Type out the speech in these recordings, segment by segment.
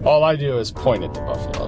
All I do is point at the buffalo.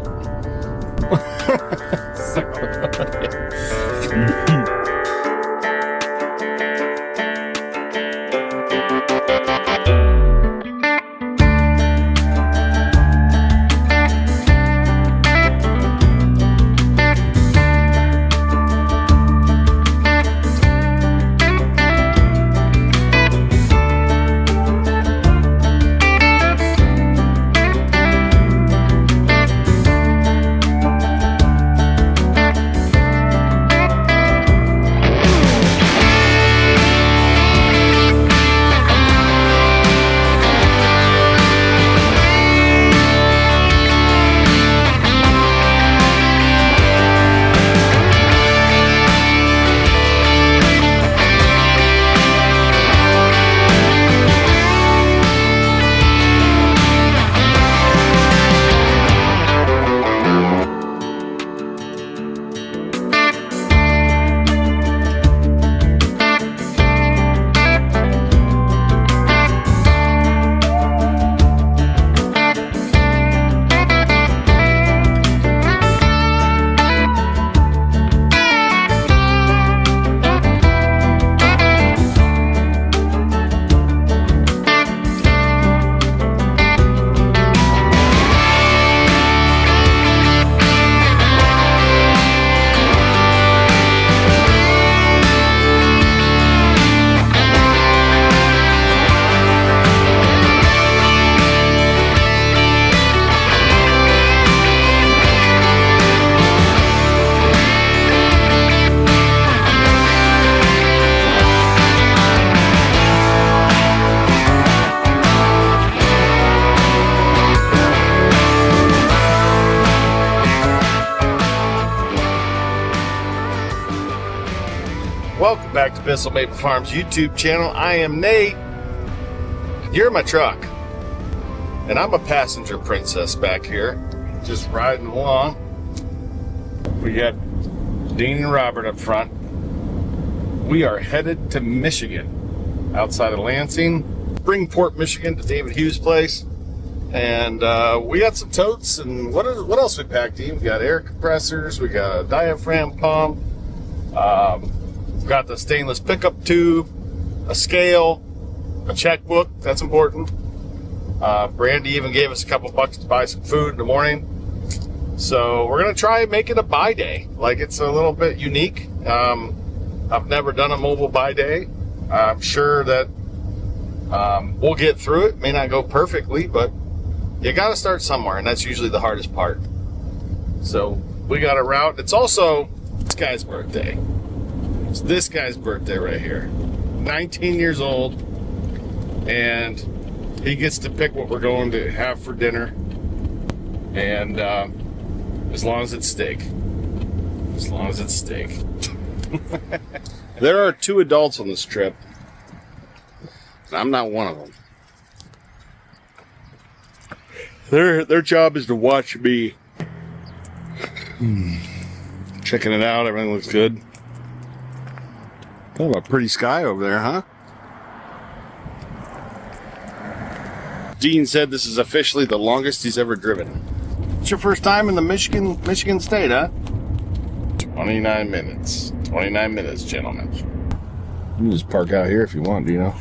Welcome back to Hughes Family Farm's YouTube channel. I am Nate. You're in my truck. And I'm a passenger princess back here. Just riding along. We got Dean and Robert up front. We are headed to Michigan. Outside of Lansing. Springport, Michigan to David Hughes' place. And we got some totes. And what else we packed, Dean? We got air compressors. We got a diaphragm pump. Got the stainless pickup tube, a scale, a checkbook, that's important. Brandy even gave us a couple bucks to buy some food in the morning. So we're gonna try and make it a buy day. Like, it's a little bit unique. I've never done a mobile buy day. I'm sure that we'll get through it. May not go perfectly, but you gotta start somewhere, and that's usually the hardest part. So we got a route. It's also this guy's birthday. It's this guy's birthday right here. 19 years old, and he gets to pick what we're going to have for dinner. And as long as it's steak. As long as it's steak. There are 2 adults on this trip, and I'm not one of them. Their job is to watch me. Checking it out, everything looks good. Kind of a pretty sky over there, huh? Dean said this is officially the longest he's ever driven. It's your first time in the Michigan state, huh? 29 minutes. 29 minutes, gentlemen. You can just park out here if you want, Dino.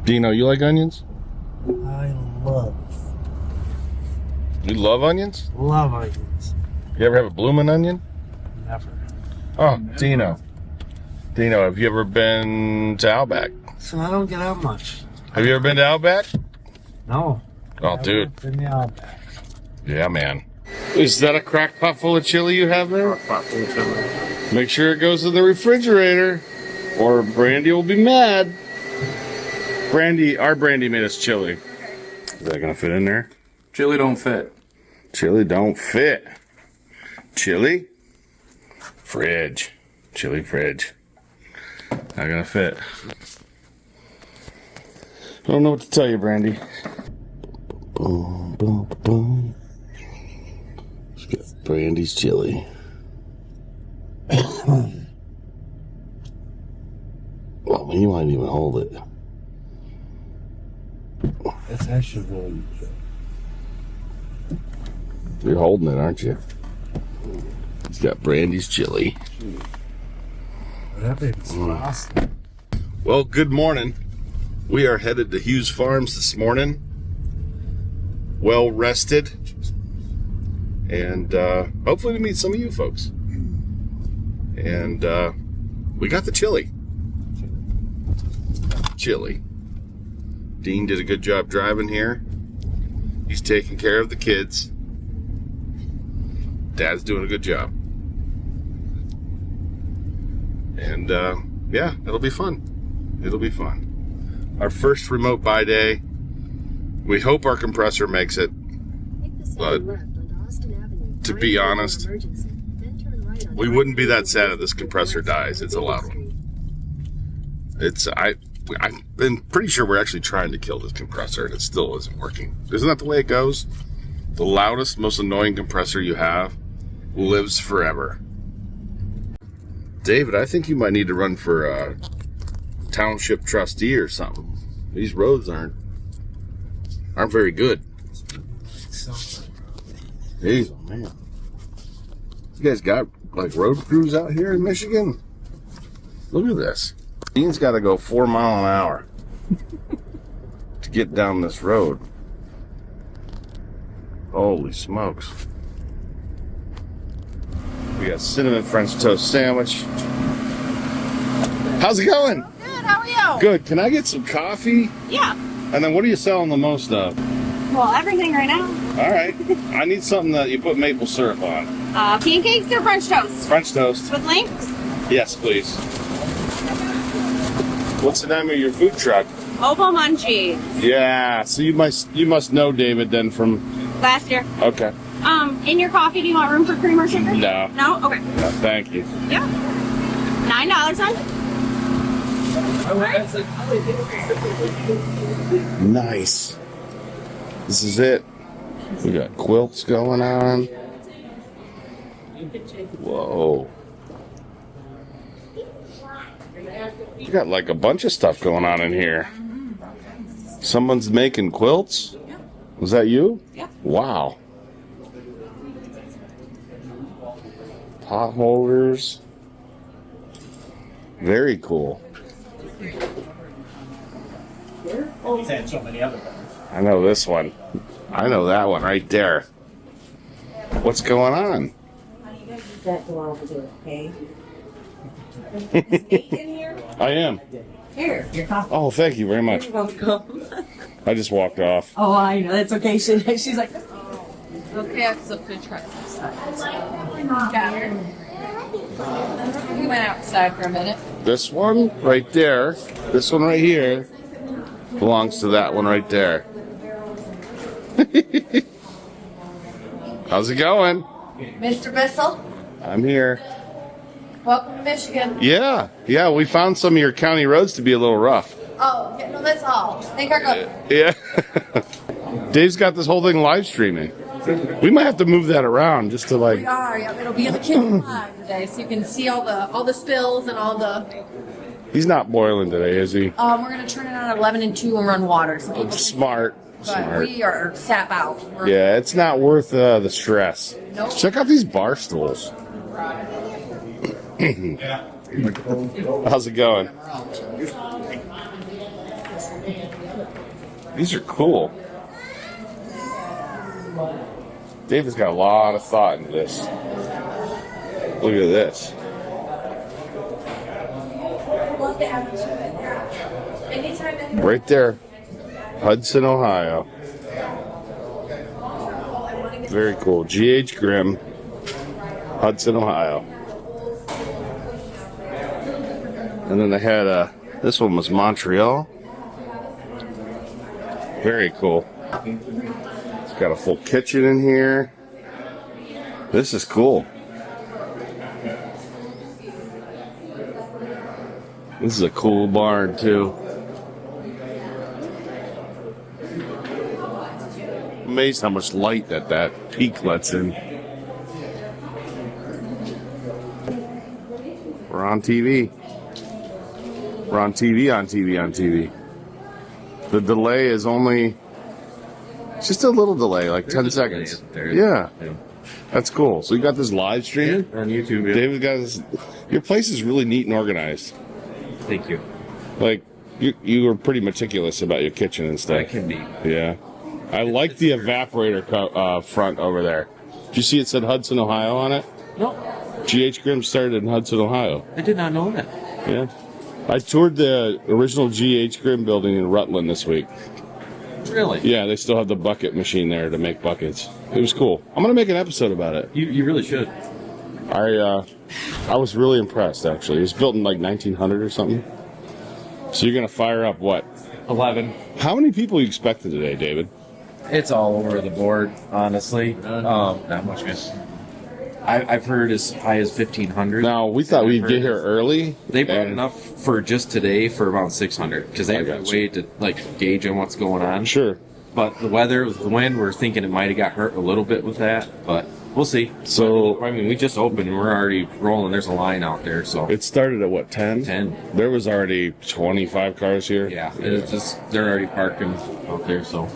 Dino, you like onions? I love. You love onions? Love onions. You ever have a bloomin' onion? Never. Oh, Dino. Dino, have you ever been to Outback? So I don't get out much. Have you ever been to Outback? No. Oh, dude. Been the Outback. Yeah, man. Is that a crack pot full of chili you have there? Crock pot full of chili. Make sure it goes in the refrigerator, or Brandy will be mad. Our Brandy made us chili. Is that gonna fit in there? Chili don't fit. Chili don't fit. Chili? Fridge. Chili fridge. Not gonna fit. I don't know what to tell you, Brandy. Boom, boom, boom. Let's get Brandy's chili. Well, you might even hold it. That's actually really good. You're holding it, aren't you? He's got Brandy's chili. That baby's awesome. Well, good morning. We are headed to Hughes Farms this morning. Well rested. And hopefully to meet some of you folks. And we got the chili. Dean did a good job driving here. He's taking care of the kids. Dad's doing a good job. And yeah, it'll be fun. It'll be fun. Our first remote buy day. We hope our compressor makes it. But to be honest, we wouldn't be that sad if this compressor dies. It's a loud one. I've been pretty sure we're actually trying to kill this compressor and it still isn't working. Isn't that the way it goes? The loudest, most annoying compressor you have lives forever. David, I think you might need to run for a township trustee or something. These roads aren't very good. Jeez, oh man. You guys got like road crews out here in Michigan? Look at this. Dean's got to go 4 miles an hour to get down this road. Holy smokes. We got cinnamon French toast sandwich. How's it going? Good, how are you? Good. Can I get some coffee? Yeah. And then what are you selling the most of? Well, everything right now. All right. I need something that you put maple syrup on. Pancakes or French toast? French toast. With links? Yes, please. What's the name of your food truck? Opal Munchies. Yeah. So you must know David then from Last year. Okay. In your coffee, do you want room for cream or sugar? No. No? Okay. No, thank you. Yeah. $9, son? Nice. This is it. We got quilts going on. Whoa. You got like a bunch of stuff going on in here. Someone's making quilts? Yep. Was that you? Yep. Wow. Pot holders. Very cool. He's had so many other ones. I know this one. I know that one right there. What's going on? That go over there, okay? Is Nate in here? I am. Here, your coffee. Oh, thank you very much. You're welcome. I just walked off. Oh, I know. That's okay. She's like, Okay, I have some food trucks outside. We went outside for a minute. This one right there, this one right here, belongs to that one right there. How's it going? Mr. Bissell, I'm here. welcome to Michigan. Yeah, we found some of your county roads to be a little rough. Oh, yeah, no, that's all. I think I got Yeah. Dave's got this whole thing live streaming. We might have to move that around just to like. We are. Yeah, it'll be in the kitchen live today, so you can see all the spills and all the. He's not boiling today, is he? We're gonna turn it on at 11 and 2 and run water. So people Smart. but we are sap out. We're, Yeah, it's not worth the stress. Nope. Check out these bar stools. How's it going? These are cool. David's got a lot of thought into this. Look at this. love to have you in there. Anytime. Right there. Hudson, Ohio. Very cool. G.H. Grimm, Hudson, Ohio. And then they had this one was Montreal. Very cool. It's got a full kitchen in here. This is cool. This is a cool barn too. Amazed how much light that peak lets in. We're on TV. We're on TV, on TV, on TV. The delay is only It's just a little delay, like There's 10 a delay, seconds. there. Yeah. Yeah. That's cool. So you got this live streaming? On YouTube, yeah. David got this. Your place is really neat and organized. Thank you. Like, you were pretty meticulous about your kitchen and stuff. I can be. Yeah. I like the evaporator front over there. Did you see it said Hudson, Ohio on it? No, GH Grimm started in Hudson, Ohio. I did not know that. Yeah. I toured the original GH Grimm building in Rutland this week. Really? Yeah, they still have the bucket machine there to make buckets. It was cool. I'm going to make an episode about it. You really should. I was really impressed, actually. It was built in like 1900 or something. So you're going to fire up what? 11. How many people you expected today, David? It's all over the board, honestly. Not much, miss. I've heard as high as 1,500. Now, we thought we'd get here early. They brought and- enough for just today for about 600 because they have a way to like gauge on what's going on. Sure. But the weather, the wind, we're thinking it might have got hurt a little bit with that, but we'll see. So- I mean, we just opened and we're already rolling. There's a line out there, so It started at what, 10? 10. There was already 25 cars here. Yeah, it's just they're already parking out there. So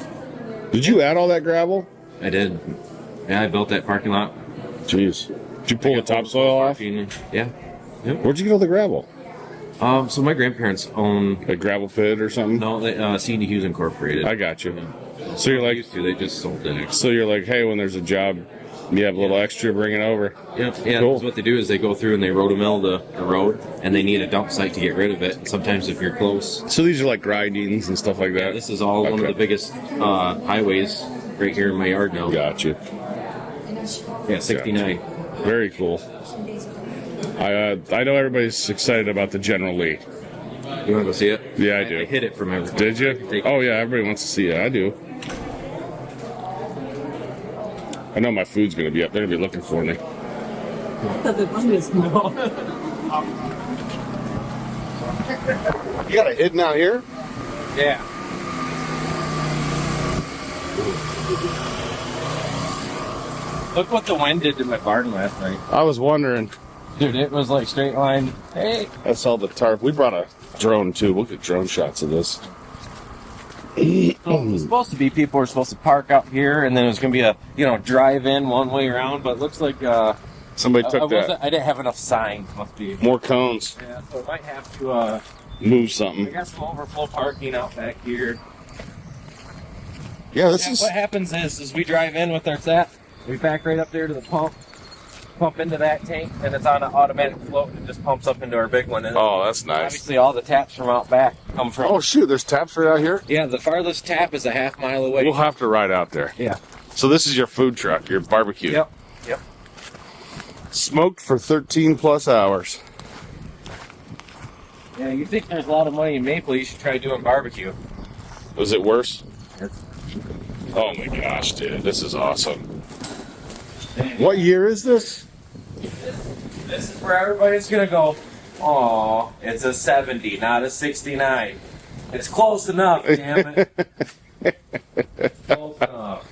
Did you add all that gravel? I did. Yeah, I built that parking lot. Jeez. Did you pull the topsoil off? Yeah. Where'd you get all the gravel? So my grandparents own A gravel pit or something? C&D Hughes Incorporated. I got you. So you're They like, used to. They just sold it. so you're like, hey, when there's a job, you have a little extra, bring it over. Yeah. Cool. Because what they do is they go through and they rotomill the road, and they need a dump site to get rid of it. And sometimes if you're close, So these are like grindings and stuff like that? this is all one of Okay. the biggest highways right here in my yard now. Got you. Yeah, 69. Very cool. I know everybody's excited about the General Lee. You want to go see it? Yeah, I do. I hid it from everyone. Did you? Take- Oh, yeah, everybody wants to see it. I do. I know my food's going to be up. They're going to be looking for me. You got it hidden out here? Yeah. Look what the wind did to my barn last night. I was wondering. Dude, it was like straight line. Hey. That's all the tarp. We brought a drone, too. We'll get drone shots of this. It was supposed to be people were supposed to park out here, and then it was going to be a drive in one way around. But it looks like Somebody took that. I didn't have enough signs. Must be. More cones. Yeah, so I might have to. Move I something. got some overflow parking out back here. Yeah, this Yeah, is... what happens is we drive in with our set, we back right up there to the pump into that tank, and it's on an automatic float and it just pumps up into our big one. And Oh, that's nice. obviously all the taps from out back come from. Oh, shoot. There's taps right out here? Yeah, the farthest tap is a half mile away. We'll have to ride out there. Yeah. So this is your food truck, your barbecue. Yep. Smoked for 13 plus hours. Yeah, you think there's a lot of money in maple, you should try doing barbecue. Was it worse? Oh my gosh, dude. This is awesome. What year is this? This is where everybody's gonna go, aw, it's a 70, not a 69. It's close enough, damn it. Close enough.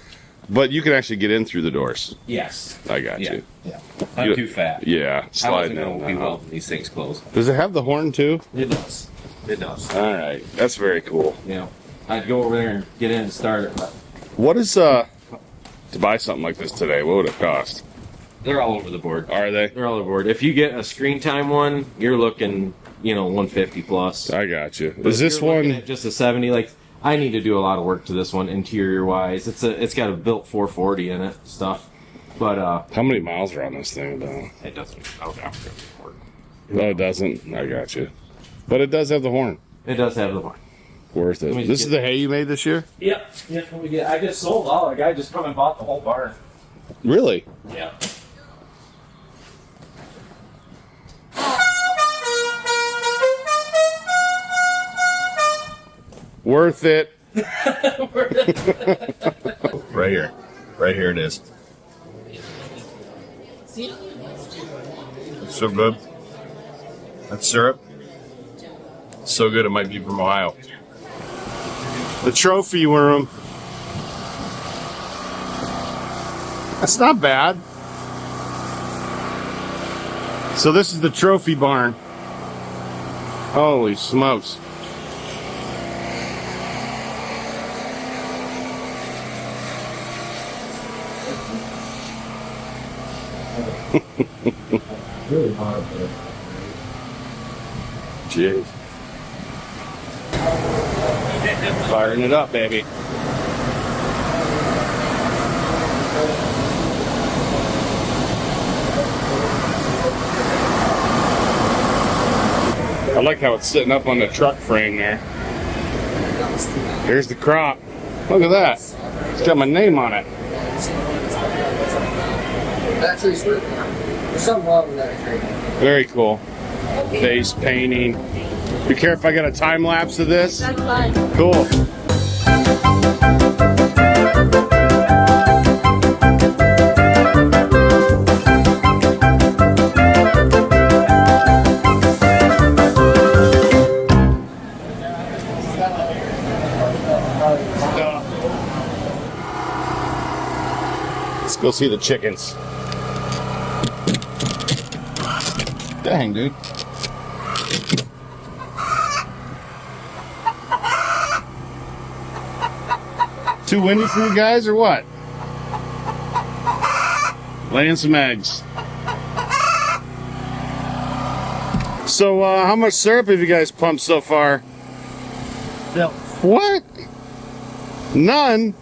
But you can actually get in through the doors. Yes. I got you. Yeah. I'm too fat. Yeah, I sliding wasn't going to be in. well when these things close. Does it have the horn too? It does. It does. All right, that's very cool. Yeah. I'd go over there and get in and start it, but What is to buy something like this today? What would it cost? they're all over the board. Are they? They're all over the board. If you get a screen time one, you're looking, 150 plus. I got you. But Is if this you're looking one? at just a 70? Like, I need to do a lot of work to this one interior wise. It's got a built 440 in it stuff, but How many miles are on this thing though? it doesn't. Oh, No, it doesn't. I got you. But it does have the horn. it does have the one. Worth Let me it. just This is get- the hay you made this year? Yep. Yep. What we get? I just sold all. The guy just come and bought the whole barn. Really? Yeah. Worth it. Right here. Right here it is. It's so good. That syrup. So good it might be from Ohio. The trophy room. That's not bad. So this is the trophy barn. Holy smokes. Really hard, but Jeez. Firing it up, baby. I like how it's sitting up on the truck frame there. Here's the crop. Look at that. It's got my name on it. There's something wrong with that tree. Very cool. Face painting. Be careful, I got a time lapse of this. That's fine. Cool. Let's go see the chickens. Dang, dude. Too windy for you guys or what? Laying some eggs. So, how much syrup have you guys pumped so far? no. What? None?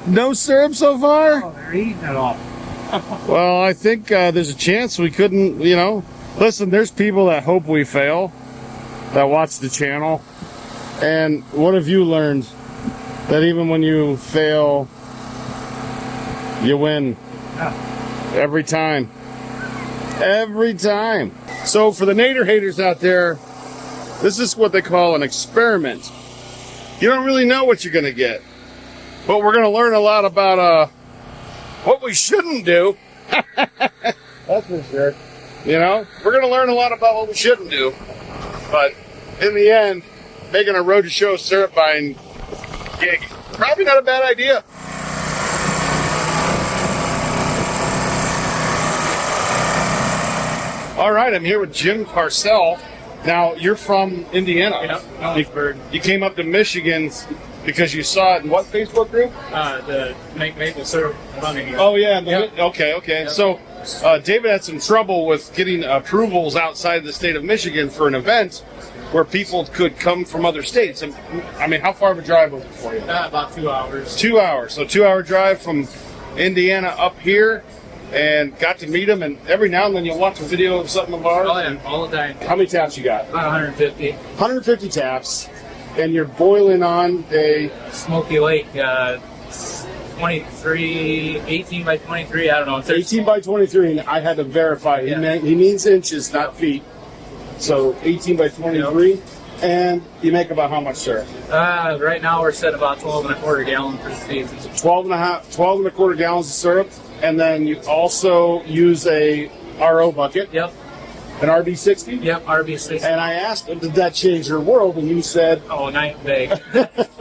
No syrup so far? Oh, they're eating it all. Well, I think there's a chance we couldn't, you know. Listen, there's people that hope we fail, that watch the channel. And what have you learned? That even when you fail, you win. Yeah. Every time. Every time. So for the Nader haters out there, this is what they call an experiment. You don't really know what you're going to get. But we're going to learn a lot about what we shouldn't do. That's for sure. You know, we're going to learn a lot about what we shouldn't do. But in the end, making a road to show syrup buying gig, probably not a bad idea. All right, I'm here with Jim Parcell. Now, you're from Indiana. Ellensburg. You came up to Michigan because you saw it in what Facebook group? The maple syrup running. Oh, yeah. Yep. Okay. Yep. So, David had some trouble with getting approvals outside the state of Michigan for an event where people could come from other states. And, I mean, how far of a drive was it for you? About 2 hours. 2 hours. So 2 hour drive from Indiana up here, and got to meet him. And every now and then you'll watch a video of something of ours. Oh, yeah, all the time. How many taps you got? About 150. 150 taps. And you're boiling on a Smoky Lake, 23, 18 by 23, I don't know. It's 18 by 23, and I had to verify. Yeah. He means inches, not feet. So 18 by 23. And you make about how much syrup? Right now we're set about 12 and a quarter gallon for the season. 12 and a quarter gallons of syrup. And then you also use a RO bucket, Yep, an RB60. yep, RB60. And I asked him, did that change your world? And you said, Oh, night and day.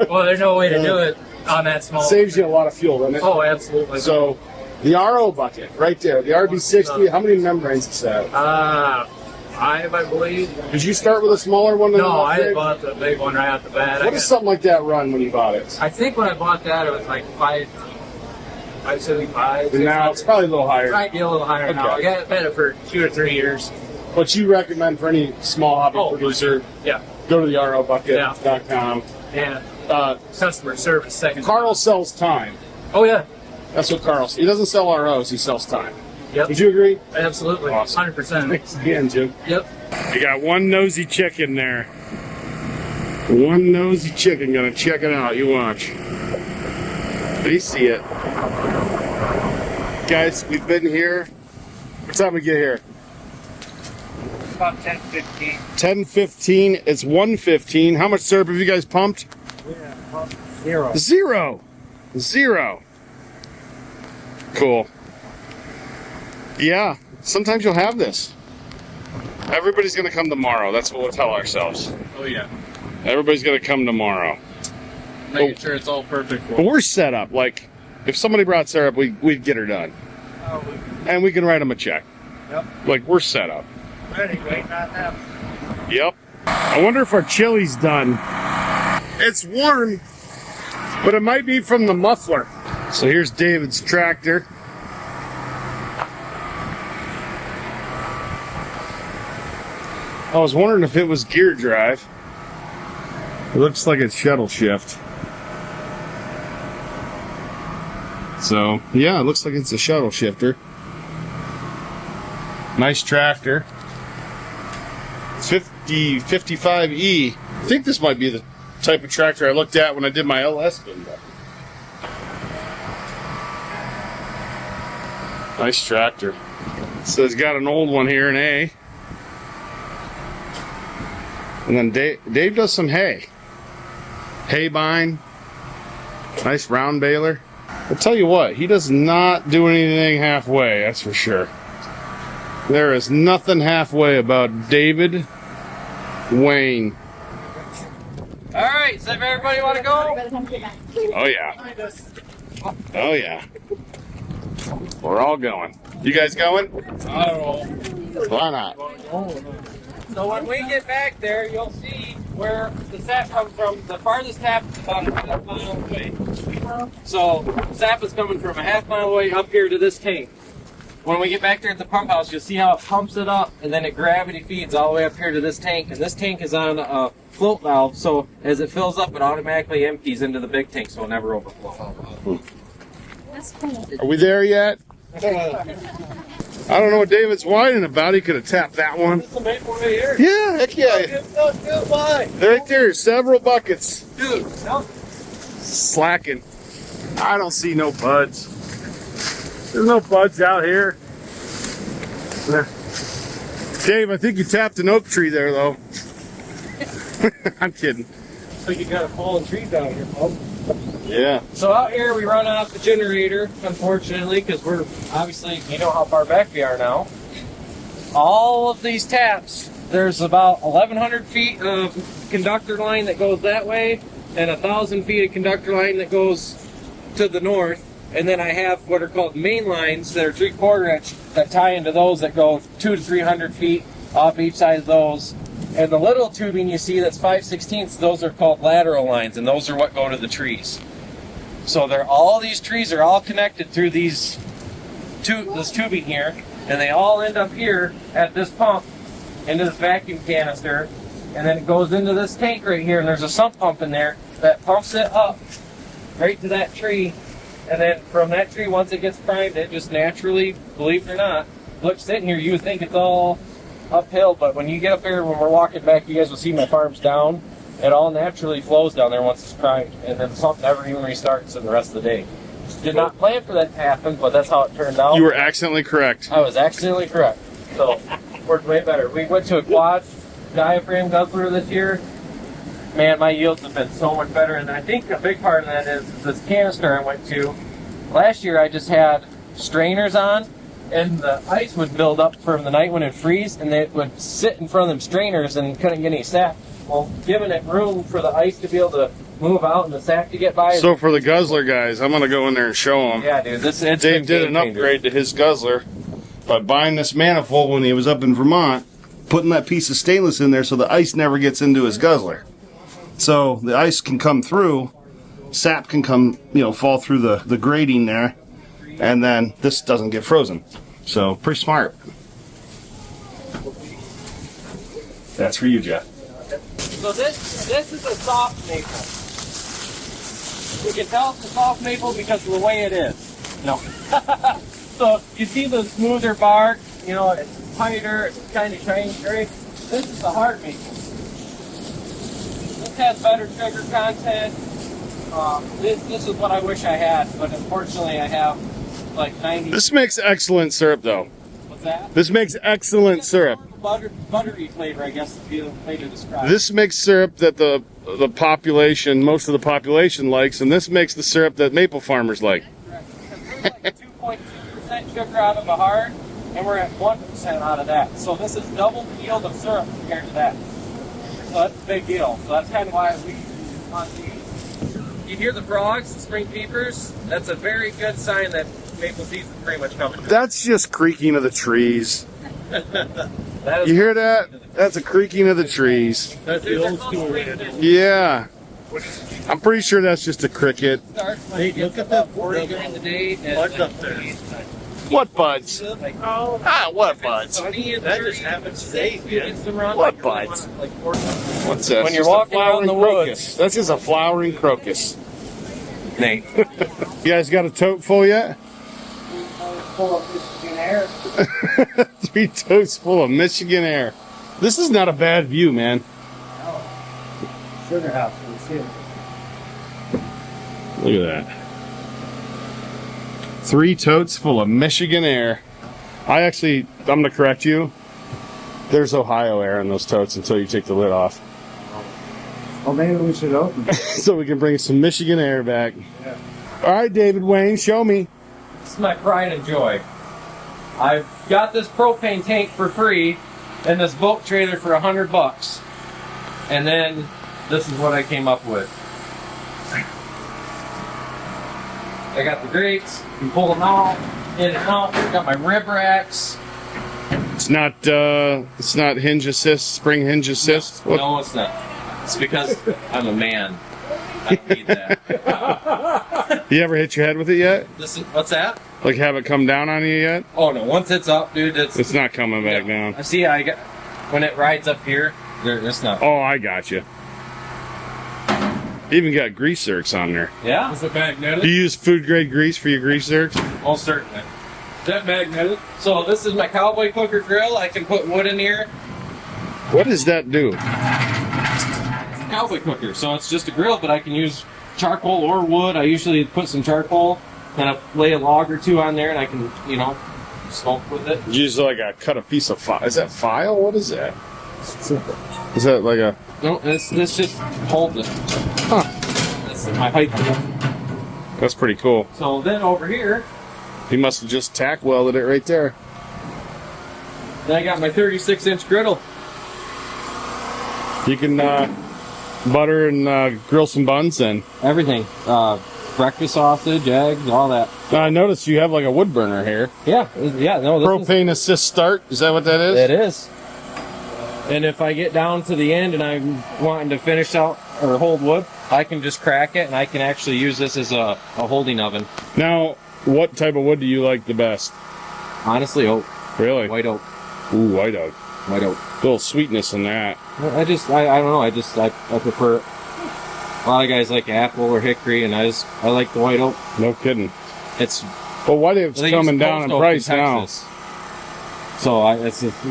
Well, there's no way to do it on that small. saves you a lot of fuel, doesn't it? Oh, absolutely. So the RO bucket right there, the RB60, how many membranes does that have? 5, I believe. Did you start with a smaller one than No, the I had upgrade? bought the big one right out the bat. What does something like that run when you bought it? I think when I bought that, it was like 575. And now it's probably a little higher. Might be a little higher now. Okay. I had it for 2 or 3 years. What you recommend for any small hobby Oh, producer, Yeah, go to the RObucket.com. and Uh, customer service second. Carl sells time. Oh yeah, That's what Carl. He doesn't sell ROs. He sells time. yep, Would you agree? absolutely, Awesome. 100%. Thanks again, Jim. Yep. You got one nosy chicken there. One nosy chicken gonna check it out. You watch. They see it. Guys, we've been here. What time we get here? About 10:15. 10:15. It's 1:15. How much syrup have you guys pumped? Zero. Zero. Cool. Yeah, sometimes you'll have this. Everybody's gonna come tomorrow. That's what we'll tell ourselves. Oh yeah. Everybody's gonna come tomorrow. Making sure it's all perfect. But we're set up. Like, if somebody brought syrup, we'd get her done. Oh, And we can write them a check. Yep. Like, we're set up. ready, waiting on that. Yep. I wonder if our chili's done. It's warm, but it might be from the muffler. So here's David's tractor. I was wondering if it was gear drive. It looks like it's shuttle shift. So, yeah, it looks like it's a shuttle shifter. Nice tractor. It's 55E. I think this might be the type of tractor I looked at when I did my LS video. Nice tractor. So it's got an old one here, an A. And then Dave does some hay. Hay bine. Nice round baler. I'll tell you what, he does not do anything halfway, that's for sure. There is nothing halfway about David Wayne. All right, so if everybody want to go? Oh yeah. Oh yeah. We're all going. You guys going? I don't know. Why not? So when we get back there, you'll see where the sap comes from. The farthest tap is about a half mile away. So sap is coming from a half mile away up here to this tank. When we get back there at the pump house, you'll see how it pumps it up, and then it gravity feeds all the way up here to this tank. And this tank is on a float valve, so as it fills up, it automatically empties into the big tank, so it'll never overflow. That's cool. Are we there yet? I don't know what David's whining about. He could have tapped that one. This is the maple right here. Yeah, heck yeah. They're right there, several buckets. Dude, no. Slacking. I don't see no buds. There's no buds out here. Dave, I think you tapped an oak tree there, though. I'm kidding. So you got a fallen tree down here, Paul. Yeah. So out here we run off the generator, unfortunately, because we're obviously, you know how far back we are now. All of these taps, there's about 1,100 feet of conductor line that goes that way, and 1,000 feet of conductor line that goes to the north. And then I have what are called main lines that are 3/4 inch that tie into those that go 200 to 300 feet off each side of those. And the little tubing you see that's 5/16, those are called lateral lines, and those are what go to the trees. So all these trees are all connected through this tubing here, and they all end up here at this pump into this vacuum canister, and then it goes into this tank right here, and there's a sump pump in there that pumps it up right to that tree. And then from that tree, once it gets primed, it just naturally, believe it or not, look, sitting here, you would think it's all uphill, but when you get up there, when we're walking back, you guys will see my farm's down. It all naturally flows down there once it's primed, and then the pump never even restarts in the rest of the day. Did not plan for that to happen, but that's how it turned out. You were accidentally correct. I was accidentally correct. So, worked way better. We went to a quad diaphragm guzzler this year. Man, my yields have been so much better, and I think a big part of that is this canister I went to. Last year I just had strainers on, and the ice would build up from the night when it would freeze, and it would sit in front of them strainers and couldn't get any sap. Well, giving it room for the ice to be able to move out and the sap to get by. So for the guzzler guys, I'm going to go in there and show them. Yeah, dude, it's Dave did an upgrade to his guzzler by buying this manifold when he was up in Vermont, putting that piece of stainless in there so the ice never gets into his guzzler. So the ice can come through, sap can come, fall through the grating there, and then this doesn't get frozen. So pretty smart. That's for you, Jeff. So this is a soft maple. You can tell it's a soft maple because of the way it is. No. So you see the smoother bark, it's tighter, it's kind of shiny gray. This is the hard maple. This has better sugar content. This is what I wish I had, but unfortunately I have like 90. This makes excellent syrup, though. What's that? This makes excellent syrup. Buttery flavor, I guess, would be the way to describe. This makes syrup that the population, most of the population likes, and this makes the syrup that maple farmers like. We're like 2.2% sugar out of a hard, and we're at 1% out of that. So this is double the yield of syrup compared to that. So that's a big deal. So that's kind of why we on these. You hear the frogs, the spring peepers? That's a very good sign that maple season's pretty much coming. That's just creaking of the trees. That is You hear that? That's a creaking of the trees. that's the old school. Yeah. I'm pretty sure that's just a cricket. Starts when it gets about 40 during the day. And What's up there? What buds? Oh, Ah, what buds? sunny and that just happens today, man. What buds? What's that? When you're Just a walking out in the flowering woods. crocus. That's just a flowering crocus. Nate. You guys got a tote full yet? Pull up Michigan air. 3 totes full of Michigan air. This is not a bad view, man. Sugar house. Let's see it. Look at that. 3 totes full of Michigan air. I'm going to correct you. There's Ohio air in those totes until you take the lid off. Well, maybe we should open it. So we can bring some Michigan air back. Yeah. All right, David Wayne, show me. This is my pride and joy. I've got this propane tank for free and this boat trailer for $100. And then this is what I came up with. I got the grates, you can pull them out, in and out. Got my rib racks. It's not hinge assist, spring hinge assist. What? No, it's not. It's because I'm a man. I don't need that. You ever hit your head with it yet? What's that? Like have it come down on you yet? Oh no! Once it's up, dude, It's not coming back down. I see. I got when it rides up here. It's not. Oh, I got you. Even got grease zerks on there. Yeah. Is it magnetic? Do you use food grade grease for your grease zerks? Most certainly. Is that magnetic? So this is my cowboy cooker grill. I can put wood in here. What does that do? It's a cowboy cooker, so it's just a grill, but I can use charcoal or wood. I usually put some charcoal and I lay a log or two on there, and I can, smoke with it. You use like cut a piece of file. Is that file? What is that? Is that like a? No, this just holds it. Huh. That's my height. That's pretty cool. So then over here, He must have just tack welded it right there. then I got my 36-inch griddle. You can butter and grill some buns then. Everything. Breakfast sausage, eggs, all that. I noticed you have like a wood burner here. Yeah, no, this Propane assist start. Is that what that is? It is. And if I get down to the end and I'm wanting to finish out or hold wood, I can just crack it and I can actually use this as a holding oven. Now, what type of wood do you like the best? Honestly, oak. Really? White oak. Ooh, white oak. White oak. A little sweetness in that. I don't know. I prefer it. A lot of guys like apple or hickory, and I like the white oak. No kidding. It's Well, white oak's they coming use down in post oak price in now. Texas. So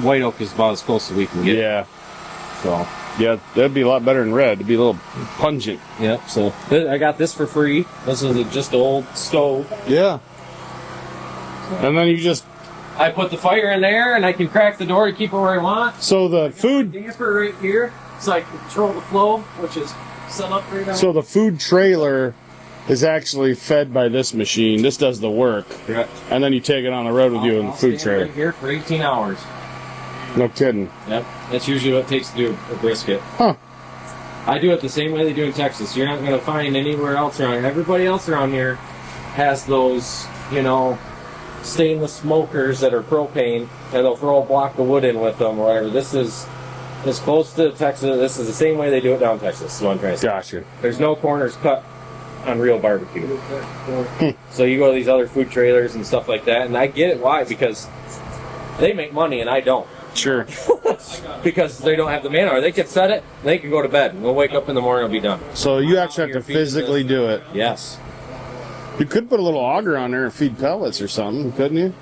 white oak is about as close as we can get. Yeah. So Yeah, that'd be a lot better than red. It'd be a little pungent. yeah. So I got this for free. This is just an old stove. Yeah. And then you just... I put the fire in there, and I can crack the door to keep it where I want. So the food... Damper right here, so I can control the flow, which is set up right now. So the food trailer is actually fed by this machine. This does the work. Correct. And then you take it on the road with you in the I'll food stand right trailer. here for 18 hours. No kidding. Yep, that's usually what it takes to do a brisket. Huh. I do it the same way they do in Texas. You're not going to find anywhere else around. Everybody else around here has those, stainless smokers that are propane, and they'll throw a block of wood in with them or whatever. This is as close to Texas. This is the same way they do it down in Texas. Is what I'm trying to say. Gotcha. There's no corners cut on real barbecue. So you go to these other food trailers and stuff like that, and I get it. Why? Because they make money and I don't. Sure. Because they don't have the manpower. They can set it, they can go to bed, and we'll wake up in the morning and be done. So you actually have to physically do it. Yes. You could put a little auger on there and feed pellets or something, couldn't you?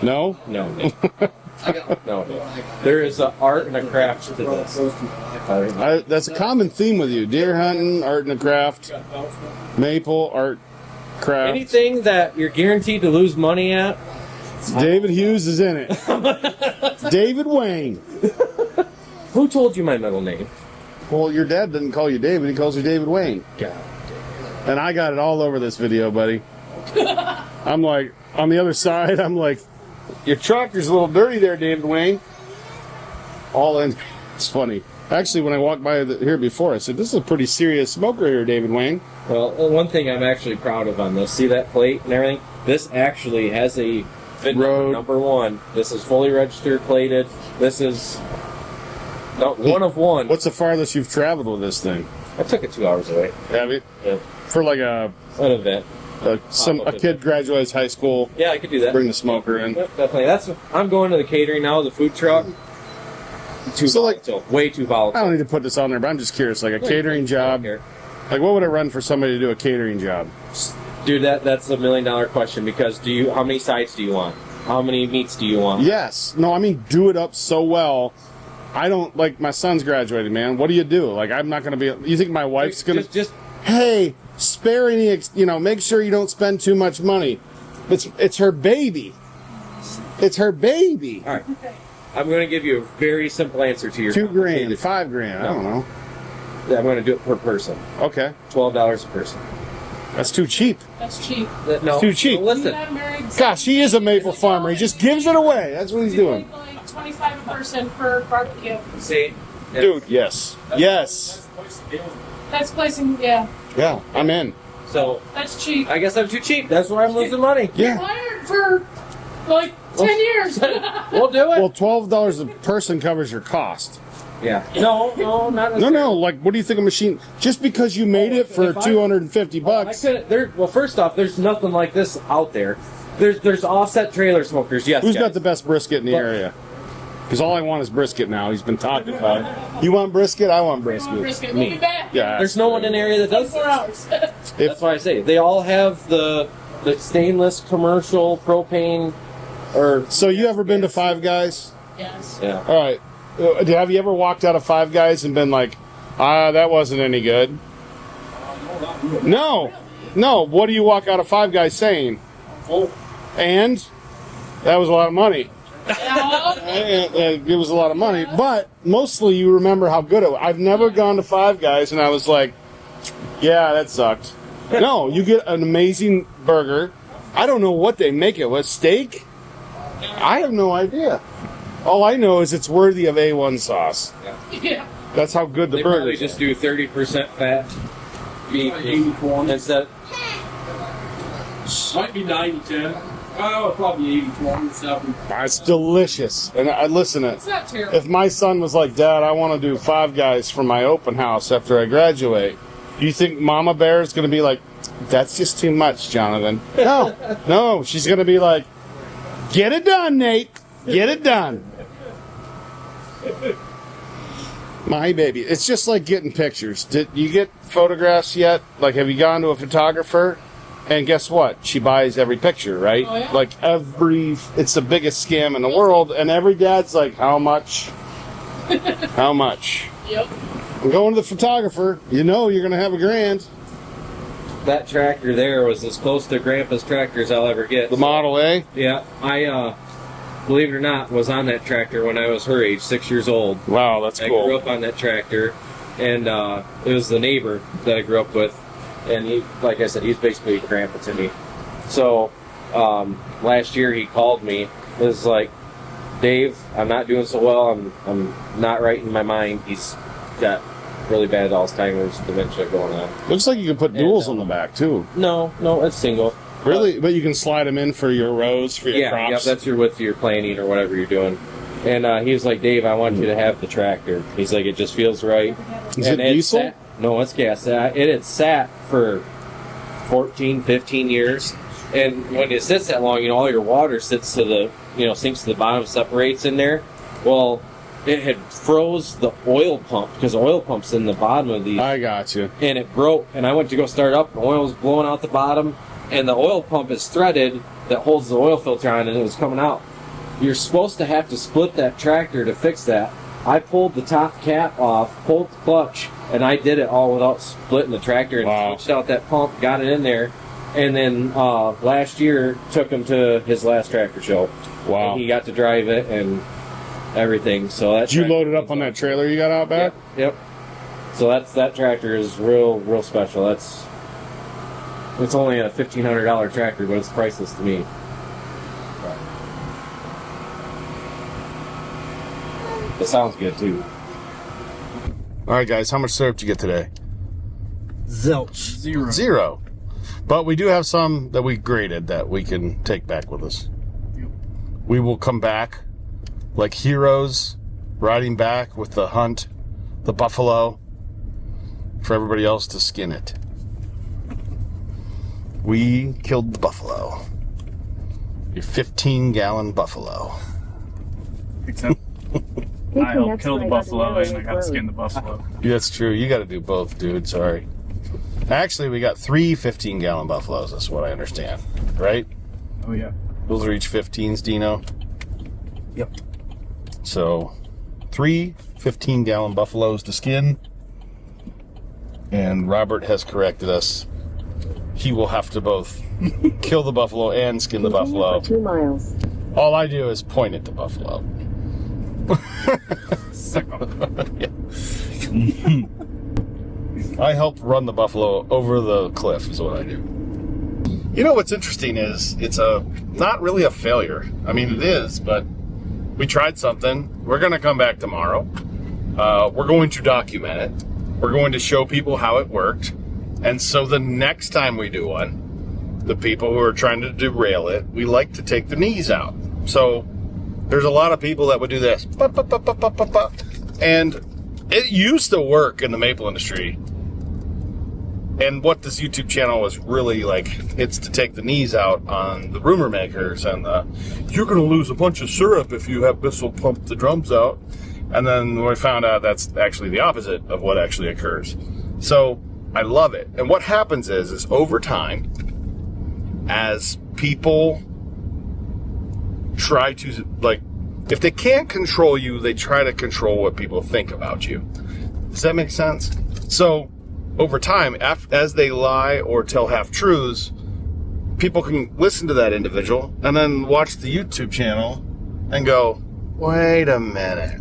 No? No. No. There is an art and a craft to this. That's a common theme with you. Deer hunting, art and a craft, maple, art, craft. Anything that you're guaranteed to lose money at, David Hughes is in it. David Wayne. who told you my middle name? Well, your dad didn't call you David. He calls you David Wayne. God. And I got it all over this video, buddy. I'm like, on the other side, I'm like, your tractor's a little dirty there, David Wayne. All in. It's funny. Actually, when I walked by here before, I said, this is a pretty serious smoker here, David Wayne. Well, one thing I'm actually proud of on this, see that plate and everything? This actually has a VIN number 1. This is fully registered, plated. This is one of one. What's the farthest you've traveled with this thing? I took it 2 hours away. Have you? Yeah. For like An event. a kid graduates high school. Yeah, I could do that. Bring the smoker in. Yep, definitely. I'm going to the catering now, the food truck. Too volatile. Way too volatile. I don't need to put this on there, but I'm just curious. Like a catering job, like what would it run for somebody to do a catering job? Dude, that's $1 million question because how many sides do you want? How many meats do you want? Yes. No, I mean, do it up so well. I don't, like, my son's graduating, man. What do you do? Like, I'm not going to be, you think my wife's going to, hey, spare any, make sure you don't spend too much money. It's her baby. It's her baby. All right. I'm going to give you a very simple answer to your $2,000, $5,000. I don't know. I'm going to do it per person. Okay. $12 a person. That's too cheap. That's cheap. No, it's too cheap. Listen. Gosh, he is a maple farmer. He just gives it away. That's what he's doing. Like 25 a person for barbecue. See? Dude, yes. Yes. That's placing, yeah. Yeah, I'm in. So, That's cheap. I guess I'm too cheap. That's where I'm losing money. Yeah. Hired for like 10 years. We'll do it. Well, $12 a person covers your cost. Yeah. No, not necessarily. No. Like, what do you think a machine? Just because you made it for $250. Well, first off, there's nothing like this out there. There's offset trailer smokers. Yes. Who's guys. got the best brisket in the area? Because all I want is brisket now. He's been talking about it. You want brisket? I want brisket. Brisket. We'll be back. Yeah. There's no one in the area that does 4 hours. That's why I say they all have the stainless commercial propane. So you ever been to Five Guys? Yes. Yeah. All right. Have you ever walked out of Five Guys and been like, that wasn't any good? No. What do you walk out of Five Guys saying? And that was a lot of money. It was a lot of money, but mostly you remember how good it was. I've never gone to Five Guys and I was like, yeah, that sucked. No, you get an amazing burger. I don't know what they make it with. Steak? I have no idea. All I know is it's worthy of A1 sauce. Yeah. That's how good the They burger probably is. just do 30% fat beef. 80-20. Instead. Might be 90-10. Oh, probably 80-20, 70. It's delicious. And I listen to It's not terrible. if my son was like, Dad, I want to do Five Guys for my open house after I graduate, do you think Mama Bear is going to be like, that's just too much, Jonathan? No, she's going to be like, get it done, Nate. Get it done. My baby. It's just like getting pictures. Did you get photographs yet? Like, have you gone to a photographer? And guess what? She buys every picture, right? Oh, yeah. Like it's the biggest scam in the world. And every dad's like, how much? How much? Yep. I'm going to the photographer. You know you're going to have $1,000. That tractor there was as close to Grandpa's tractor as I'll ever get. The Model A? Yeah, I, believe it or not, was on that tractor when I was her age, 6 years old. Wow, that's I cool. grew up on that tractor, and it was the neighbor that I grew up with, and he, like I said, he's basically Grandpa to me. So, last year he called me. It was like, Dave, I'm not doing so well. I'm not right in my mind. He's got really bad Alzheimer's dementia going on. Looks like you can put duals on the back, too. No, it's single. Really? But you can slide them in for your rows, for your crops? Yeah, that's with your planting or whatever you're doing. And he was like, Dave, I want you to have the tractor. He's like, it just feels right. Is it diesel? No, it's gas. It had sat for 14, 15 years. And when it sits that long, all your water sits to the, sinks to the bottom, separates in there. Well, it had froze the oil pump because the oil pump's in the bottom of these. I got you. And it broke. And I went to go start up. The oil was blowing out the bottom. And the oil pump is threaded that holds the oil filter on, and it was coming out. You're supposed to have to split that tractor to fix that. I pulled the top cap off, pulled the clutch, and I did it all without splitting the tractor and switched out that pump, got it in there, and then last year took him to his last tractor show. Wow. And he got to drive it and everything. So that Did you load it up on that trailer you got out back? Yep. So that tractor is real special. It's only a $1,500 tractor, but it's priceless to me. It sounds good too. All right, guys, how much syrup did you get today? Zilch. Zero. But we do have some that we graded that we can take back with us. We will come back like heroes, riding back with the hunt, the buffalo, for everybody else to skin it. We killed the buffalo. Your 15-gallon buffalo. Except I helped kill the buffalo and I gotta skin the buffalo. That's true. You got to do both, dude. Sorry. Actually, we got 3 15-gallon buffaloes. That's what I understand. Right? Oh yeah. Those are each 15s, Dino. Yep. So, 3 15-gallon buffaloes to skin. And Robert has corrected us. He will have to both kill the buffalo and skin the buffalo. 2 miles. All I do is point at the buffalo. I help run the buffalo over the cliff is what I do. You know what's interesting is it's not really a failure. I mean, it is, but we tried something. We're going to come back tomorrow. We're going to document it. We're going to show people how it worked. And so the next time we do one, the people who are trying to derail it, we like to take the knees out. So there's a lot of people that would do this. And it used to work in the maple industry. And what this YouTube channel was really like, it's to take the knees out on the rumor makers and you're going to lose a bunch of syrup if you have Bissell pump the drums out. And then we found out that's actually the opposite of what actually occurs. So I love it. And what happens is over time, as people try to, like, if they can't control you, they try to control what people think about you. Does that make sense? So over time, as they lie or tell half-truths, people can listen to that individual and then watch the YouTube channel and go, wait a minute.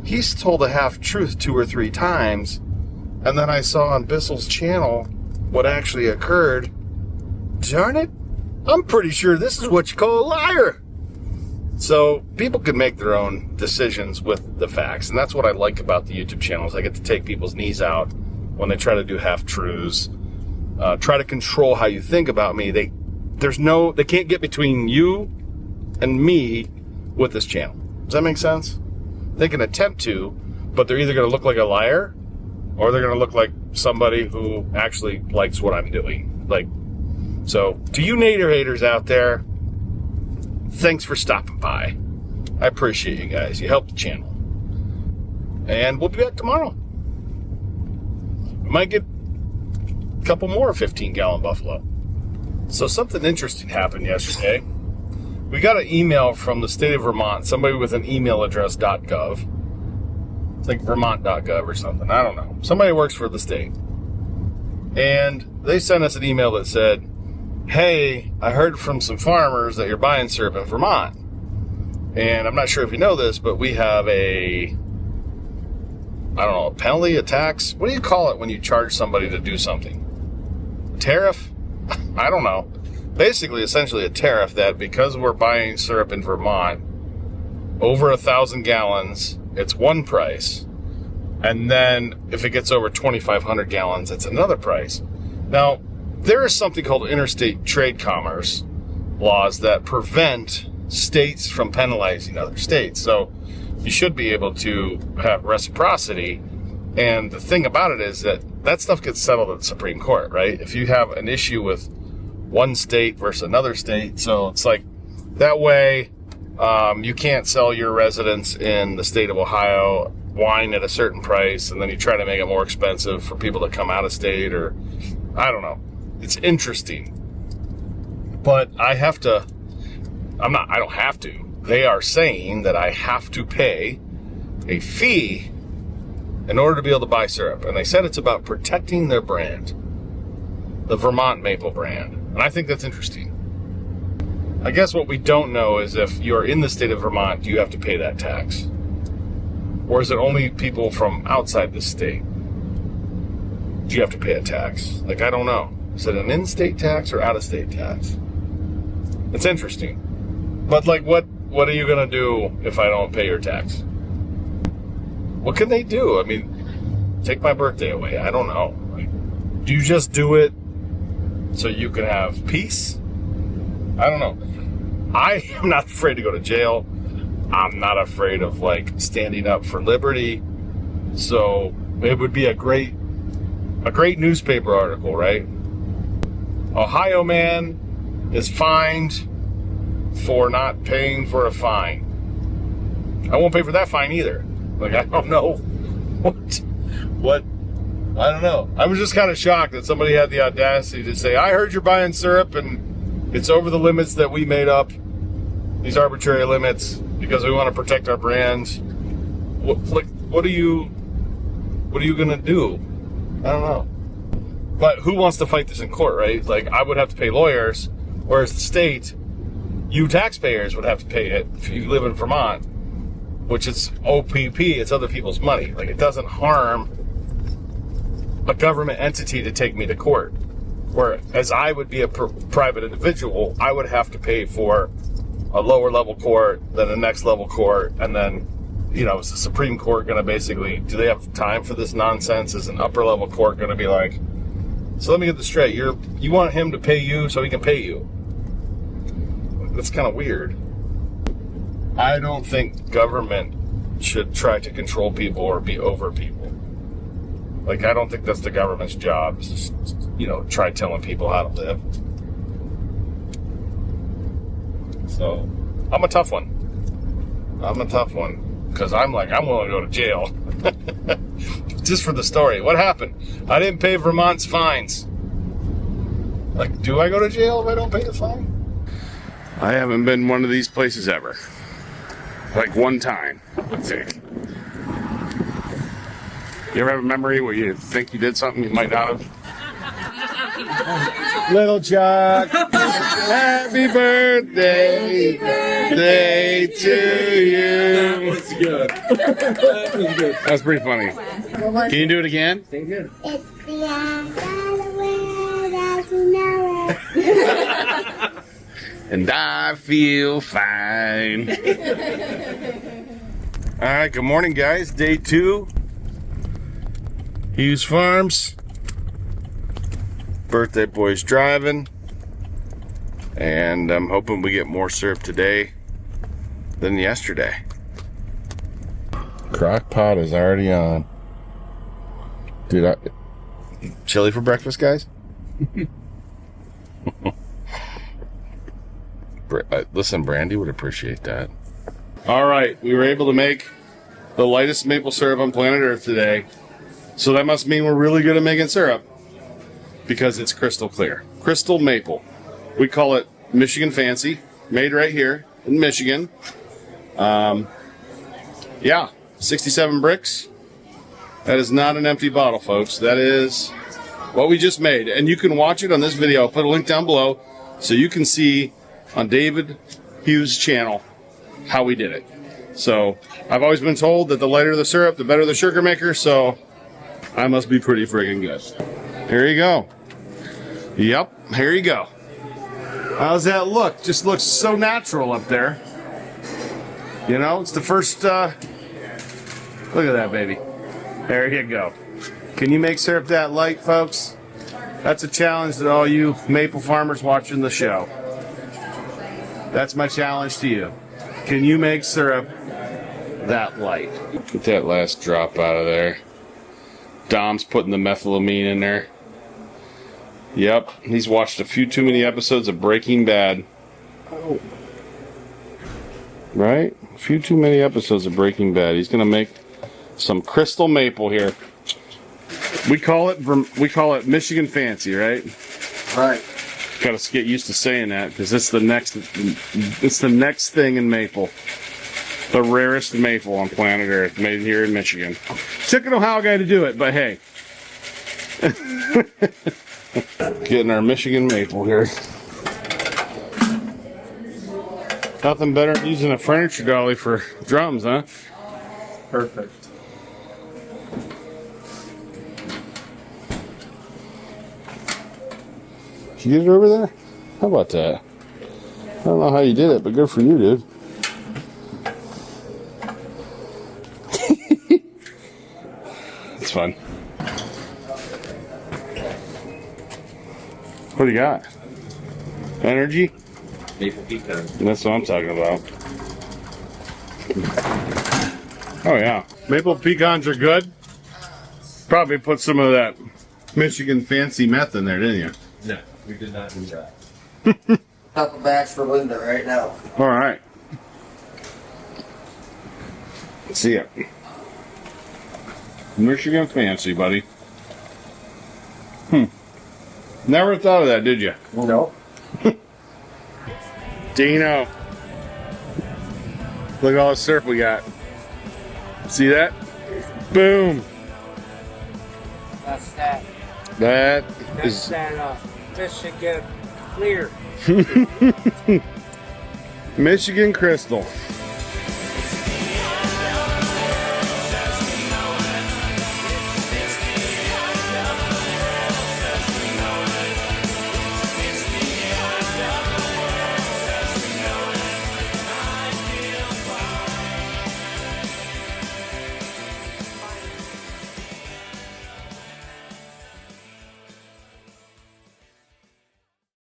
He's told a half-truth 2 or 3 times, and then I saw on Bissell's channel what actually occurred. Darn it, I'm pretty sure this is what you call a liar. So people can make their own decisions with the facts, and that's what I like about the YouTube channels. I get to take people's knees out when they try to do half-truths, try to control how you think about me. They can't get between you and me with this channel. Does that make sense? They can attempt to, but they're either going to look like a liar or they're going to look like somebody who actually likes what I'm doing. So to you Nader haters out there, thanks for stopping by. I appreciate you guys. You helped the channel. And we'll be back tomorrow. We might get a couple more 15-gallon buffalo. So something interesting happened yesterday. We got an email from the state of Vermont, somebody with an email address .gov. It's like vermont.gov or something. I don't know. Somebody works for the state. And they sent us an email that said, hey, I heard from some farmers that you're buying syrup in Vermont. And I'm not sure if you know this, but we have a penalty, a tax? What do you call it when you charge somebody to do something? A tariff? I don't know. Basically, essentially a tariff that because we're buying syrup in Vermont, over 1,000 gallons, it's one price. And then if it gets over 2,500 gallons, it's another price. Now, there is something called interstate trade commerce laws that prevent states from penalizing other states. So you should be able to have reciprocity. And the thing about it is that stuff gets settled at the Supreme Court, right? If you have an issue with one state versus another state, so it's like that way you can't sell your residents in the state of Ohio wine at a certain price, and then you try to make it more expensive for people to come out of state, or I don't know. It's interesting. But I don't have to. They are saying that I have to pay a fee in order to be able to buy syrup. And they said it's about protecting their brand, the Vermont maple brand. And I think that's interesting. I guess what we don't know is if you're in the state of Vermont, do you have to pay that tax? Or is it only people from outside the state? Do you have to pay a tax? I don't know. Is it an in-state tax or out-of-state tax? It's interesting. But what are you going to do if I don't pay your tax? What can they do? I mean, take my birthday away. I don't know. Do you just do it so you can have peace? I don't know. I am not afraid to go to jail. I'm not afraid of standing up for liberty. So it would be a great newspaper article, right? Ohio man is fined for not paying for a fine. I won't pay for that fine either. Like, I don't know what, I don't know. I was just kind of shocked that somebody had the audacity to say, I heard you're buying syrup and it's over the limits that we made up, these arbitrary limits, because we want to protect our brands. What are you gonna do? I don't know. But who wants to fight this in court, right? Like, I would have to pay lawyers, whereas the state, you taxpayers would have to pay it if you live in Vermont, which is OPP, it's other people's money. Like, it doesn't harm a government entity to take me to court. Whereas I would be a private individual, I would have to pay for a lower level court, then the next level court, and then, you know, is the Supreme Court going to basically, do they have time for this nonsense? Is an upper level court going to be like, so let me get this straight, you want him to pay you so he can pay you? That's kind of weird. I don't think government should try to control people or be over people. Like, I don't think that's the government's job, is just, you know, try telling people how to live. So, I'm a tough one. Because I'm willing to go to jail. Just for the story. What happened? I didn't pay Vermont's fines. Like, do I go to jail if I don't pay the fine? I haven't been one of these places ever. Like, one time, I think. You ever have a memory where you think you did something you might not have? Little Chuck, happy birthday to you. That was good. That was good. That's pretty funny. Can you do it again? Thank you. It's the end of the world as you know it. And I feel fine. All right, good morning, guys. Day 2. Hughes Farms. Birthday boy's driving. And I'm hoping we get more syrup today than yesterday. Crock pot is already on. Dude, chili for breakfast, guys? Listen, Brandy would appreciate that. All right, we were able to make the lightest maple syrup on planet Earth today. So that must mean we're really good at making syrup because it's crystal clear. Crystal maple. We call it Michigan Fancy, made right here in Michigan. Yeah, 67 bricks. That is not an empty bottle, folks. That is what we just made. And you can watch it on this video. I'll put a link down below so you can see on David Hughes' channel how we did it. So I've always been told that the lighter the syrup, the better the sugar maker, so I must be pretty friggin' good. Here you go. Yep, here you go. How's that look? Just looks so natural up there. You know, it's the first, look at that, baby. There you go. Can you make syrup that light, folks? That's a challenge to all you maple farmers watching the show. That's my challenge to you. Can you make syrup that light? Get that last drop out of there. Dom's putting the methylamine in there. Yep, he's watched a few too many episodes of Breaking Bad. Oh. Right? A few too many episodes of Breaking Bad. He's gonna make some crystal maple here. We call it Michigan Fancy, right? Right. Got to get used to saying that because it's the next thing in maple. The rarest maple on planet Earth, made here in Michigan. Took an Ohio guy to do it, but hey. Getting our Michigan maple here. Nothing better than using a furniture dolly for drums, huh? Perfect. Did you get it over there? How about that? I don't know how you did it, but good for you, dude. It's fun. What do you got? Energy? Maple pecan. That's what I'm talking about. Oh yeah. Maple pecans are good. Probably put some of that Michigan Fancy meth in there, didn't you? No. We did not do that. Couple bags for Linda right now. All right. See ya. Michigan fancy, buddy. Never thought of that, did you? No. Dino. Look at all the surf we got. See that? Boom. That's that. That That's is that Michigan clear. Michigan Crystal.